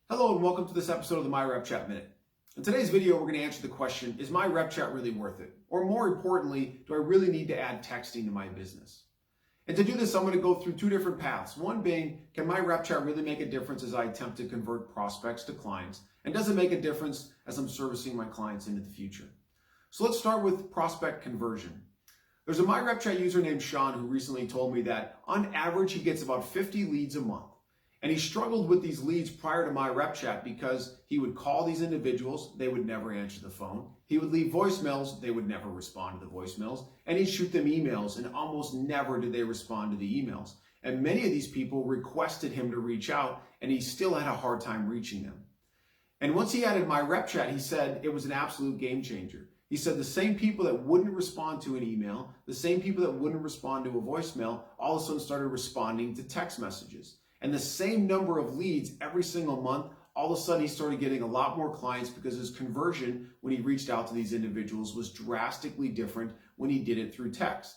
Hello and welcome to this episode of the MyRepChat Minute. In today's video, we're going to answer the question, is MyRepChat really worth it? Or more importantly, do I really need to add texting to my business? And to do this, I'm going to go through two different paths. One being, can MyRepChat really make a difference as I attempt to convert prospects to clients? And does it make a difference as I'm servicing my clients into the future? So let's start with prospect conversion. There's a MyRepChat user named Sean who recently told me that on average, he gets about 50 leads a month. And he struggled with these leads prior to MyRepChat because he would call these individuals, they would never answer the phone. He would leave voicemails, they would never respond to the voicemails. And he'd shoot them emails, and almost never did they respond to the emails. And many of these people requested him to reach out, and he still had a hard time reaching them. And once he added MyRepChat, he said it was an absolute game changer. He said the same people that wouldn't respond to an email, the same people that wouldn't respond to a voicemail, all of a sudden started responding to text messages. And the same number of leads every single month, all of a sudden he started getting a lot more clients because his conversion when he reached out to these individuals was drastically different when he did it through text.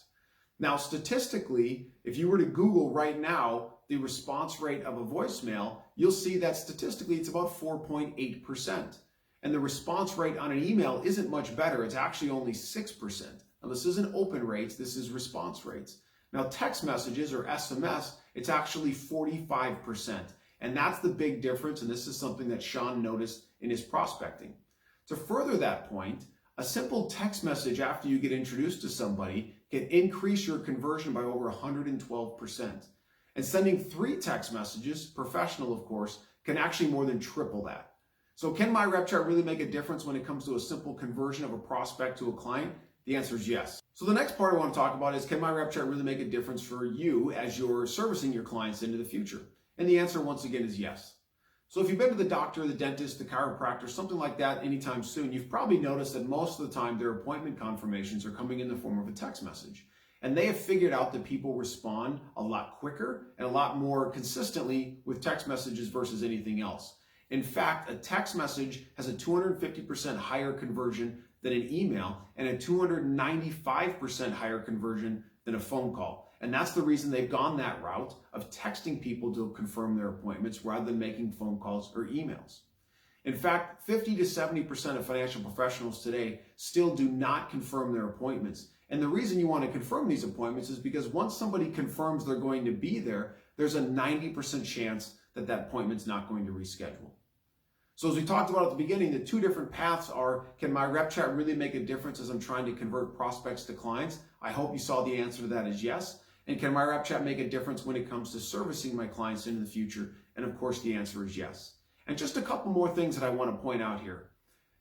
Now, statistically, if you were to Google right now the response rate of a voicemail, you'll see that statistically it's about 4.8%. And the response rate on an email isn't much better. It's actually only 6%. Now, this isn't open rates, this is response rates. Now, text messages or SMS, it's actually 45%. And that's the big difference. And this is something that Sean noticed in his prospecting. To further that point, a simple text message after you get introduced to somebody can increase your conversion by over 112%. And sending 3 text messages, professional of course, can actually more than triple that. So can MyRepChat really make a difference when it comes to a simple conversion of a prospect to a client? The answer is yes. So the next part I want to talk about is, can MyRepChat really make a difference for you as you're servicing your clients into the future? And the answer once again is yes. So if you've been to the doctor, the dentist, the chiropractor, something like that anytime soon, you've probably noticed that most of the time their appointment confirmations are coming in the form of a text message. And they have figured out that people respond a lot quicker and a lot more consistently with text messages versus anything else. In fact, a text message has a 250% higher conversion than an email and a 295% higher conversion than a phone call. And that's the reason they've gone that route of texting people to confirm their appointments rather than making phone calls or emails. In fact, 50 to 70% of financial professionals today still do not confirm their appointments. And the reason you want to confirm these appointments is because once somebody confirms they're going to be there, there's a 90% chance that that appointment's not going to reschedule. So as we talked about at the beginning, the two different paths are, can MyRepChat really make a difference as I'm trying to convert prospects to clients? I hope you saw the answer to that is yes. And can MyRepChat make a difference when it comes to servicing my clients into the future? And of course, the answer is yes. And just a couple more things that I want to point out here.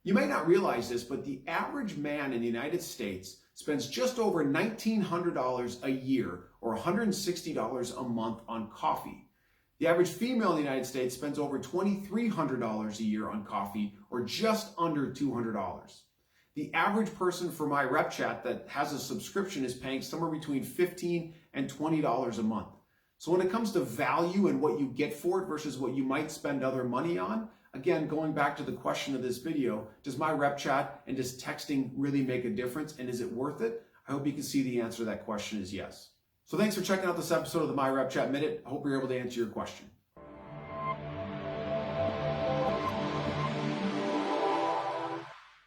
You may not realize this, but the average man in the United States spends just over $1,900 a year or $160 a month on coffee. The average female in the United States spends over $2,300 a year on coffee, or just under $200. The average person for MyRepChat that has a subscription is paying somewhere between $15 and $20 a month. So when it comes to value and what you get for it versus what you might spend other money on, again, going back to the question of this video, does MyRepChat and does texting really make a difference, and is it worth it? I hope you can see the answer to that question is yes. So thanks for checking out this episode of the MyRepChat Minute. I hope you're able to answer your question.